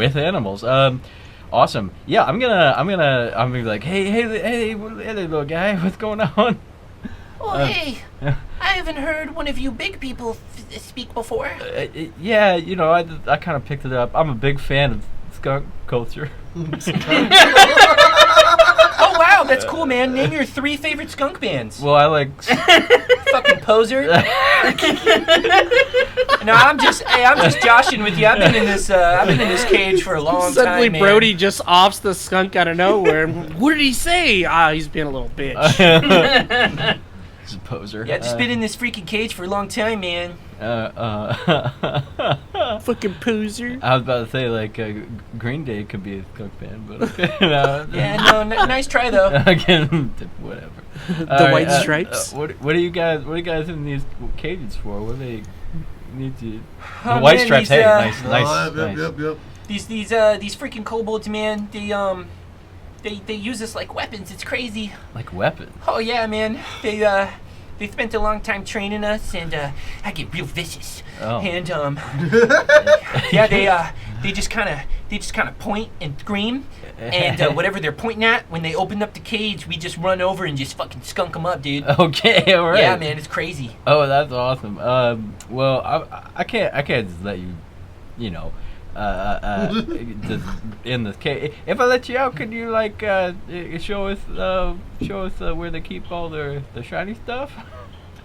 with animals. Awesome. Yeah, I'm gonna be like, hey, little guy, what's going on? Oh, hey, I haven't heard one of you big people speak before. Yeah, you know, I kind of picked it up. I'm a big fan of skunk culture. Oh, wow, that's cool, man. Name your 3 favorite skunk bands. Well, I like... Fucking poser. No, I'm just joshing with you. I've been in this cage for a long time, Suddenly, man. Brody just offs the skunk out of nowhere. What did he say? He's being a little bitch. He's a poser. Yeah, I've just been in this freaking cage for a long time, man. Fucking poser. I was about to say, like, Green Day could be a skunk band, but okay. No. Yeah, no, nice try though. Again, whatever. The White Stripes. What are you guys in these cages for? What do they need to? Oh, The White man, Stripes. these, Hey, nice. Yep. These freaking kobolds, man. They use us like weapons. It's crazy. Like weapons. Oh yeah, man. They spent a long time training us, and I get real vicious. Oh. And yeah, they just kind of point and scream, and whatever they're pointing at, when they open up the cage, we just run over and just fucking skunk them up, dude. Okay, all right. Yeah, man, it's crazy. Oh, that's awesome. Well, I can't just let you, you know, just in the cage. If I let you out, could you like show us where they keep all the shiny stuff?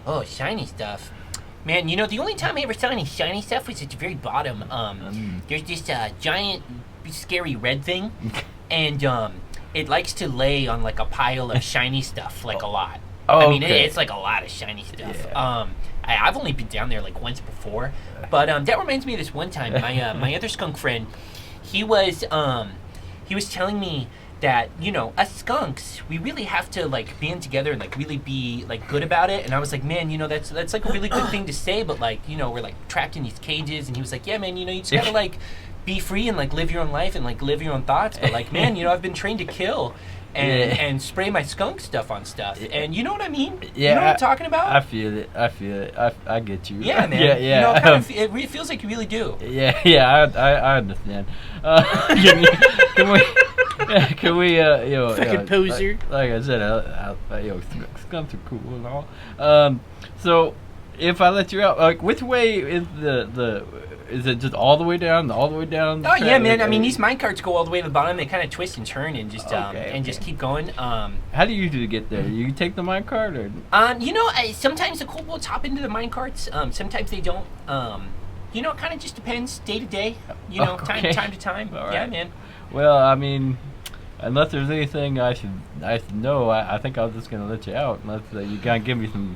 Oh, shiny stuff. Man, you know, the only time I ever saw any shiny stuff was at the very bottom. There's this giant, scary red thing, and it likes to lay on like a pile of shiny stuff, like a lot. Oh, I mean, okay. it's like a lot of shiny stuff. Yeah. I've only been down there like once before, but that reminds me of this one time. My other skunk friend, he was telling me that, you know, us skunks, we really have to like band together and like really be like good about it. And I was like, man, you know, that's like a really good thing to say, but like, you know, we're like trapped in these cages. And he was like, yeah, man, you know, you just gotta like be free and like live your own life and like live your own thoughts. But like, man, you know, I've been trained to kill and spray my skunk stuff on stuff. And you know what I mean? Yeah, you know what I'm talking about? I feel it. I get you. Yeah, man. Yeah. You know, it kind of, it feels like you really do. Yeah. I understand. Can we, you know, Fucking poser. Like I said, you know, skunks are cool and all. So if I let you out, like, which way is is it just all the way down? Oh yeah, man. I mean, these minecarts go all the way to the bottom. They kind of twist and turn and just just keep going. How do you usually get there? You take the minecart, or? You know, sometimes the kobolds hop into the minecarts. Sometimes they don't. You know, it kind of just depends day to day. You know, time to time. All right. Yeah, man. Well, I mean, unless there's anything I should know, I think I was just gonna let you out. Unless you gotta give me some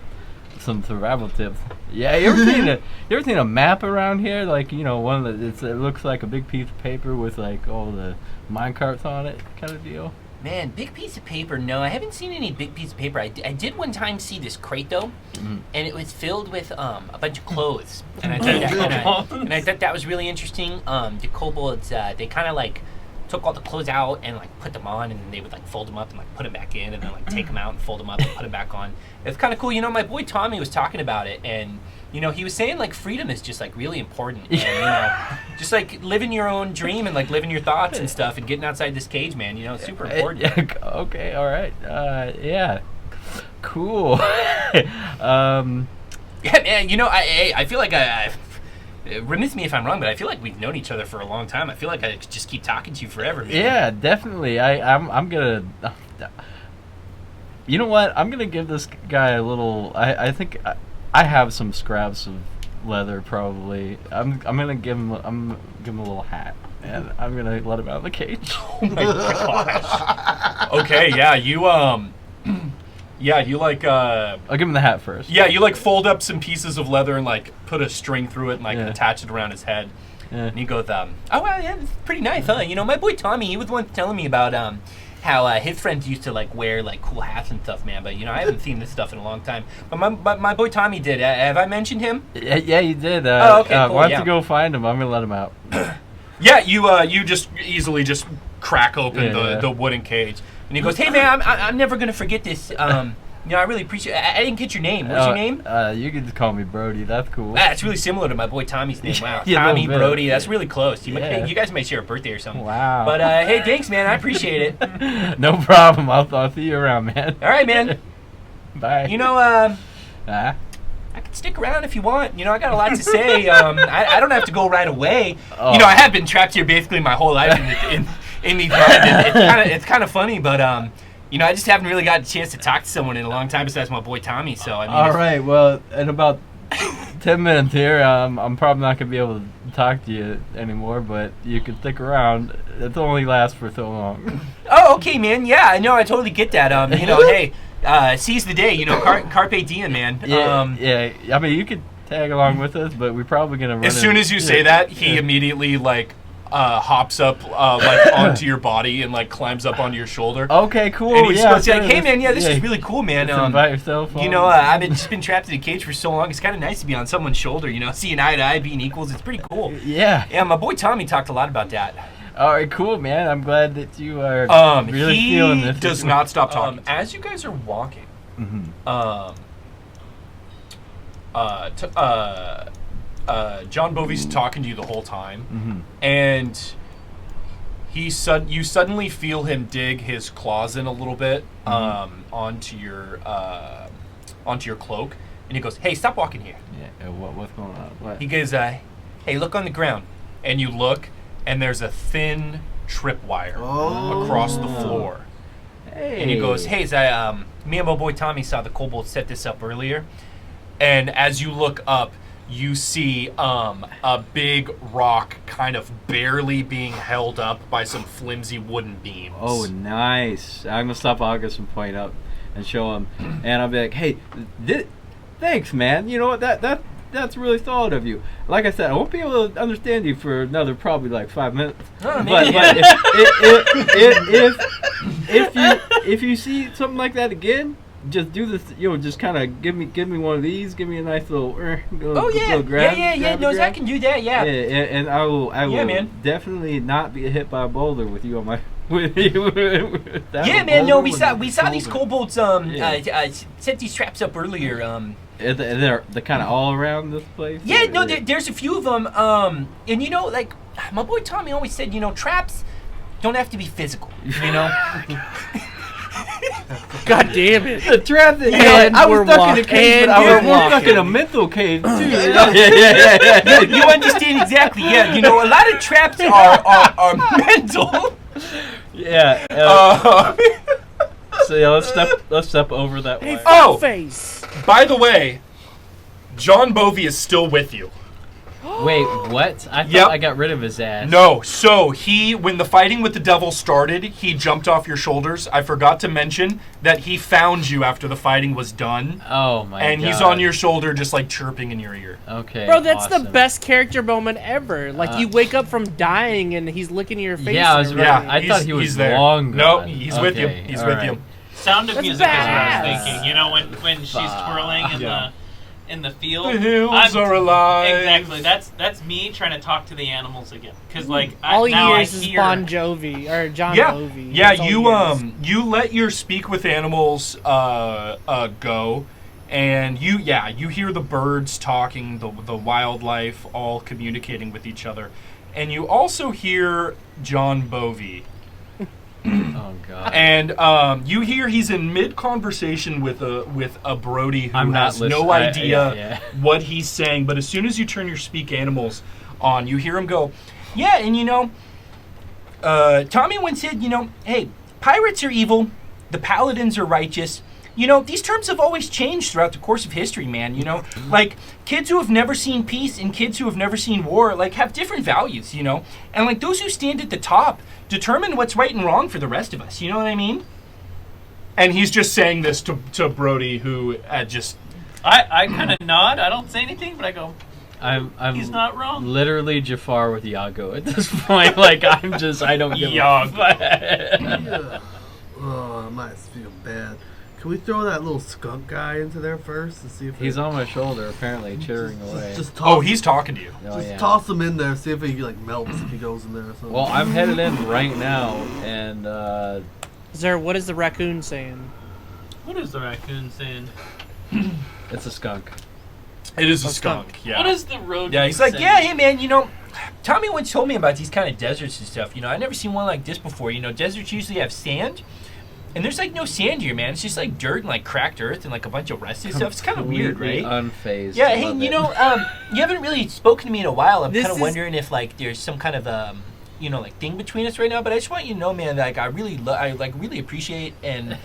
survival tips. Yeah, you ever seen a map around here? Like, you know, one that it looks like a big piece of paper with like all the minecarts on it, kind of deal. Man, big piece of paper. No, I haven't seen any big piece of paper. I did one time see this crate though, and it was filled with a bunch of clothes, and I thought that was really interesting. The kobolds, they kind of like took all the clothes out and like put them on, and then they would like fold them up and like put them back in, and then like take them out and fold them up and put them back on. It's kind of cool. You know, my boy Tommy was talking about it, and you know, he was saying like freedom is just like really important, and you know, just like living your own dream and like living your thoughts and stuff, and getting outside this cage, man. You know, it's super important. Okay, all right, yeah, cool. Yeah, man. You know, I feel like remiss me if I'm wrong, but I feel like we've known each other for a long time. I feel like I could just keep talking to you forever, man. Yeah, definitely. I'm gonna. You know what? I'm gonna give this guy a little. I think I have some scraps of leather probably. I'm gonna give him. Give him a little hat, and I'm gonna let him out of the cage. Oh my gosh. Okay, yeah, you yeah, you like I'll give him the hat first. yeah, you like fold up some pieces of leather and like put a string through it and like attach it around his head. Yeah. And he goes, Oh well, yeah, it's pretty nice, huh? You know, my boy Tommy, he was the one telling me about how his friends used to like wear like cool hats and stuff, man. But you know, I haven't seen this stuff in a long time. But my boy Tommy did. Have I mentioned him? Yeah, you did. Oh, okay, cool. Why don't you go find him? I'm gonna let him out. yeah, you just easily just crack open the wooden cage. And he goes, "Hey man, I'm never gonna forget this. You know, I really appreciate. I didn't get your name. What's your name? You can just call me Brody. That's cool. It's really similar to my boy Tommy's name. Wow, Yeah, a Tommy little bit. Brody. That's really close. You Yeah. you guys might share a birthday or something. Wow. But hey, thanks, man. I appreciate it. No problem. I'll see you around, man. All right, man. Bye. You know, Ah. I can stick around if you want. You know, I got a lot to say. I don't have to go right away. Oh. You know, I have been trapped here basically my whole life in these lines. It's kind of funny, but you know, I just haven't really got a chance to talk to someone in a long time besides my boy Tommy. So I mean, All right. Well, in about 10 minutes here, I'm probably not gonna be able to talk to you anymore, but you can stick around. It only lasts for so long. Oh, okay, man. Yeah, I know. I totally get that. You know, hey, seize the day. You know, carpe diem, man. Yeah. I mean, you could tag along with us, but we're probably gonna run. As soon as you say that, he immediately like hops up like onto your body and like climbs up onto your shoulder. Okay, cool. And he's yeah, like, hey, man, yeah, this is really cool, man. Just invite yourself. You know, I've just been trapped in a cage for so long. It's kind of nice to be on someone's shoulder, you know, seeing eye to eye, being equals. It's pretty cool. Yeah. Yeah, my boy Tommy talked a lot about that. All right, cool, man. I'm glad that you are really he feeling this. does not stop talking. As you guys are walking, John Bovi's talking to you the whole time, and you suddenly feel him dig his claws in a little bit onto your cloak, and he goes, "Hey, stop walking here." Yeah. What's going on? What? He goes, "Hey, look on the ground." And you look, and there's a thin tripwire across the floor. Hey. And he goes, "Hey, me and my boy Tommy saw the kobold set this up earlier." And as you look up, you see a big rock kind of barely being held up by some flimsy wooden beams. Oh, nice. I'm gonna stop August and point up and show him, and I'll be like, "Hey, thanks, man. You know what? That's really solid of you. Like I said, I won't be able to understand you for another probably like 5 minutes. Oh, but man. if you see something like that again, just do this. You know, just kind of give me one of these. Give me a nice little. Little grab, yeah. No, I can do that. Yeah. Yeah, and I will man. definitely not be hit by a boulder with you on my. Yeah, man. No, we saw these kobolds set these traps up earlier. They're kind of all around this place. Yeah, no, there's a few of them. And you know, like my boy Tommy always said, you know, traps don't have to be physical. You know. God damn it. The trap that And I was we're stuck in a cage, but walking. I was stuck in a mental cage too. Yeah. You understand exactly. Yeah, you know, a lot of traps are mental. Yeah. So yeah, let's step over that way. Oh! Face. By the way, John Bovi is still with you. Wait, what? I thought Yep. I got rid of his ass. No, so when the fighting with the devil started, he jumped off your shoulders. I forgot to mention that he found you after the fighting was done. Oh my god. And he's on your shoulder just like chirping in your ear. Okay. Bro, that's awesome. the best character moment ever. Like, you wake up from dying and he's licking your face. Yeah, I was and right. everything. I thought he was he's there. long No, gone. he's with you. Okay, He's all with right. you. Sound of That's Music is what I badass. was thinking. You know, when she's twirling in the field. The hills I'm- are alive. Exactly. That's me trying to talk to the animals again. Because like All he now hears I is hear. Bon Jovi or John Yeah, Bovi. yeah. That's all he hears. You let your speak with animals go, and you hear the birds talking, the wildlife all communicating with each other, and you also hear John Bovi. Oh god. And you hear he's in mid conversation with a Brody who I'm not has no listening. idea what he's saying. But as soon as you turn your speak animals on, you hear him go, "Yeah, and you know, Tommy once said, you know, hey, pirates are evil, the paladins are righteous. You know, these terms have always changed throughout the course of history, man. You know, like kids who have never seen peace and kids who have never seen war, like have different values. You know, and like those who stand at the top determine what's right and wrong for the rest of us. You know what I mean?" And he's just saying this to Brody, who just I kind of nod. I don't say anything, but I go, I'm he's not wrong. literally Jafar with Iago at this point. Like I don't give a fuck. Yeah. Oh, I might feel bad. Can we throw that little skunk guy into there first and see if He's on my shoulder, apparently chittering away. Just toss, he's talking to you. just toss him in there. See if he like melts if he goes in there or something. Well, I'm headed in right now, and What is the raccoon saying? What is the raccoon saying? It's a skunk. It is a skunk. Yeah. What is the road? Yeah, he's like, yeah, hey man, Tommy once told me about these kind of deserts and stuff. I never seen one like this before. Deserts usually have sand, and there's like no sand here, man. It's just like dirt and like cracked earth and like a bunch of rusty stuff. It's kind of weird, right? Unfazed. Yeah, hey, you haven't really spoken to me in a while. I'm kind of wondering if like there's some kind of like thing between us right now. But I just want you to know, man, like I really appreciate and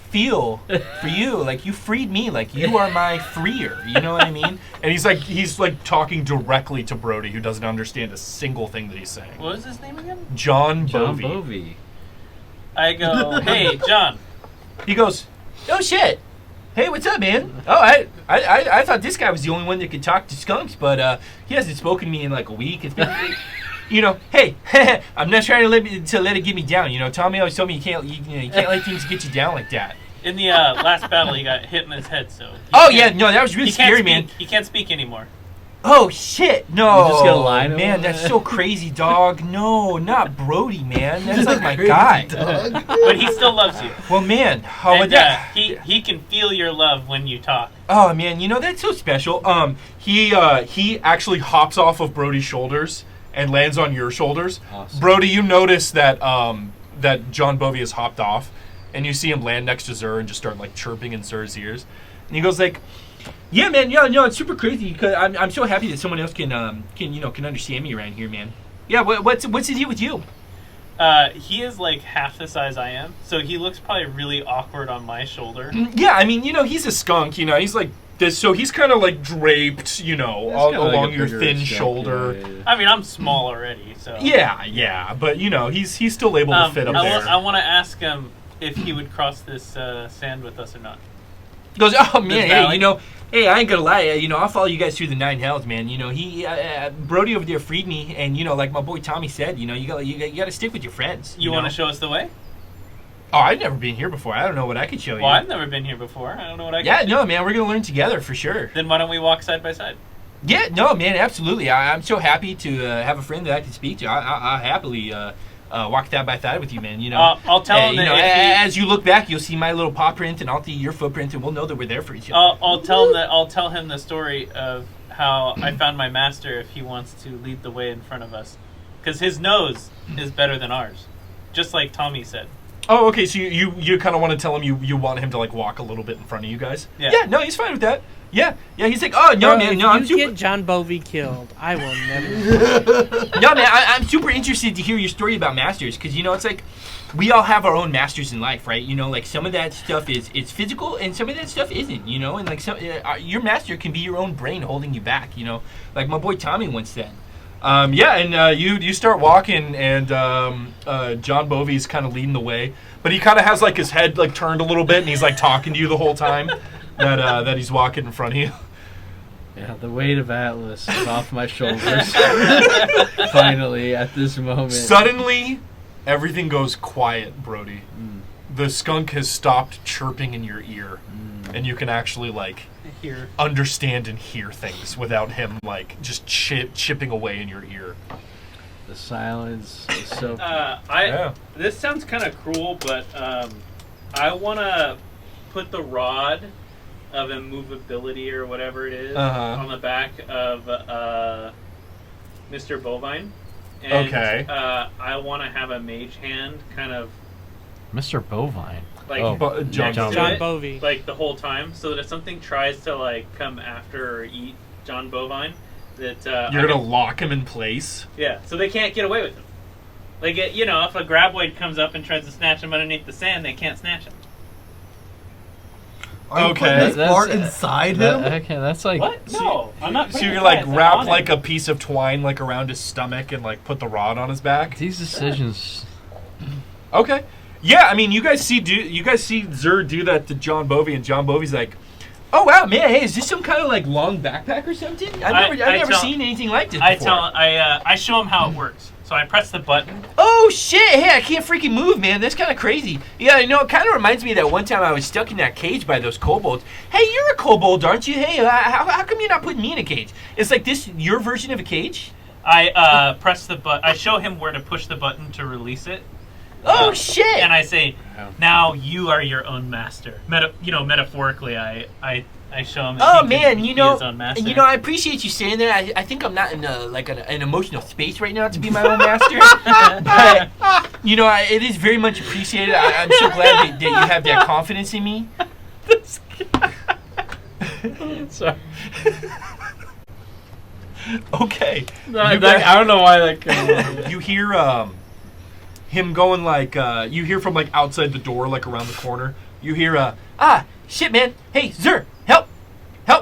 feel for you. Like you freed me. Like you are my freer. You know what I mean? And he's like talking directly to Brody, who doesn't understand a single thing that he's saying. What was his name again? John John Bovi. Bovi. I go, hey, John. He goes, oh shit. Hey, what's up, man? Oh, I thought this guy was the only one that could talk to skunks, but he hasn't spoken to me in like a week. It's been, hey, I'm not trying to let it get me down. Tommy always told me you can't let things get you down like that. In the last battle, he got hit in his head, so... that was really scary, man. He can't speak anymore. Oh, shit, no. You just gonna lie to him? Man, that's so crazy, dog. No, not Brody, man. That's like my guy. But he still loves you. Well, man, he can feel your love when you talk. Oh, man, that's so special. He actually hops off of Brody's shoulders and lands on your shoulders. Awesome. Brody, you notice that that John Bovi has hopped off, and you see him land next to Zur and just start like chirping in Zur's ears. And he goes like, yeah, man, it's super crazy because I'm so happy that someone else can understand me around here, man. Yeah, what's the deal with you? He is like half the size I am, so he looks probably really awkward on my shoulder. Yeah, I mean, he's a skunk, he's like this, so he's kind of like draped, all along your thin shoulder. Yeah. I mean, I'm small already, so... Yeah, but, he's still able to fit up there. I want to ask him if he would cross this sand with us or not. He goes, oh, man, hey, I ain't gonna lie, I'll follow you guys through the 9 hells, man. He, Brody over there freed me, and, like my boy Tommy said, you gotta stick with your friends. You want to show us the way? Oh, I've never been here before. I don't know what I could show you. Well, I've never been here before. I don't know what I can Yeah, do. no, man, we're gonna learn together for sure. Then why don't we walk side by side? Yeah, no, man, absolutely. I'm so happy to have a friend that I can speak to. I'll happily walk side by side with you, man. I'll tell him that as you look back, you'll see my little paw print, and I'll see your footprint, and we'll know that we're there for each other. I'll tell him the story of how I found my master if he wants to lead the way in front of us, because his nose is better than ours, just like Tommy said. Oh, okay, so you kind of want to tell him you want him to like walk a little bit in front of you guys? Yeah, no, he's fine with that. Yeah, he's like, oh, no, man, no, I'm super... get John Bovi killed, I will never... No, man, I'm super interested to hear your story about masters, because, it's like, we all have our own masters in life, right? Like, some of that stuff is physical, and some of that stuff isn't, and, like, your master can be your own brain holding you back, like my boy Tommy once said. You start walking, and John Bovi's kind of leading the way, but he kind of has like his head like turned a little bit, and he's like talking to you the whole time that he's walking in front of you. Yeah, the weight of Atlas is off my shoulders. Finally, at this moment. Suddenly, everything goes quiet, Brody. The skunk has stopped chirping in your ear, and you can actually like understand and hear things without him like just chipping away in your ear. The silence is so... This sounds kind of cruel, but I want to put the rod of immovability or whatever it is on the back of Mr. Bovine. And, okay. I want to have a mage hand kind of... Mr. Bovine? Like John Bovi. Like the whole time, so that if something tries to like come after or eat John Bovine, that you're gonna lock him in place. Yeah, so they can't get away with him. Like if a graboid comes up and tries to snatch him underneath the sand, they can't snatch him. Are you putting this part inside him? Okay, that's like... What? No, I'm not. So you're like wrap like a piece of twine like around his stomach and like put the rod on his back. These decisions... Okay. Yeah, I mean, you guys see Zur do that to John Bovi, and John Bovi's like, oh wow, man, hey, is this some kind of like long backpack or something? I've never seen anything like this before. I show him how it works. So I press the button. Oh shit! Hey, I can't freaking move, man. That's kind of crazy. Yeah, it kind of reminds me of that one time I was stuck in that cage by those kobolds. Hey, you're a kobold, aren't you? Hey, how come you're not putting me in a cage? It's like this your version of a cage? I press the button. I show him where to push the button to release it. Oh shit! And I say, now you are your own master. Metaphorically, I show him. That Oh he man, can you be know, his own master. I appreciate you saying that. I think I'm not in an emotional space right now to be my own master. But it is very much appreciated. I'm so glad that you have that confidence in me. Sorry. Okay. I don't know why that came. You hear him going like you hear from like outside the door, like around the corner. You hear Shit, man. Hey, Zer, help,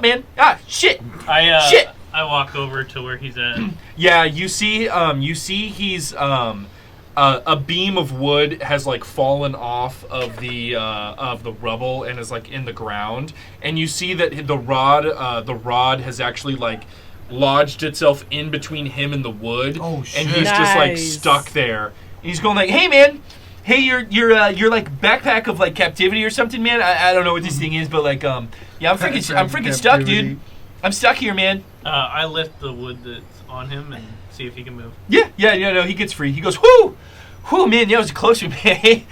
man. Shit. I walk over to where he's at. yeah, you see he's a beam of wood has like fallen off of the rubble and is like in the ground, and you see that the rod has actually like lodged itself in between him and the wood. Oh shit! And he's just like stuck there. And he's going like, "Hey man, hey you're like backpack of like captivity or something, man. I don't know what this thing is, but like I'm freaking stuck, dude. I'm stuck here, man." I lift the wood that's on him and see if he can move. Yeah, no, he gets free. He goes, whoo, man, that was a close one, man. Hey,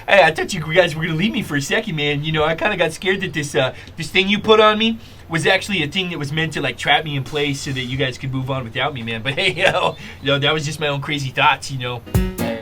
I thought you guys were gonna leave me for a second, man. I kind of got scared that this thing you put on me was actually a thing that was meant to like trap me in place so that you guys could move on without me, man. But hey, that was just my own crazy thoughts, Hey,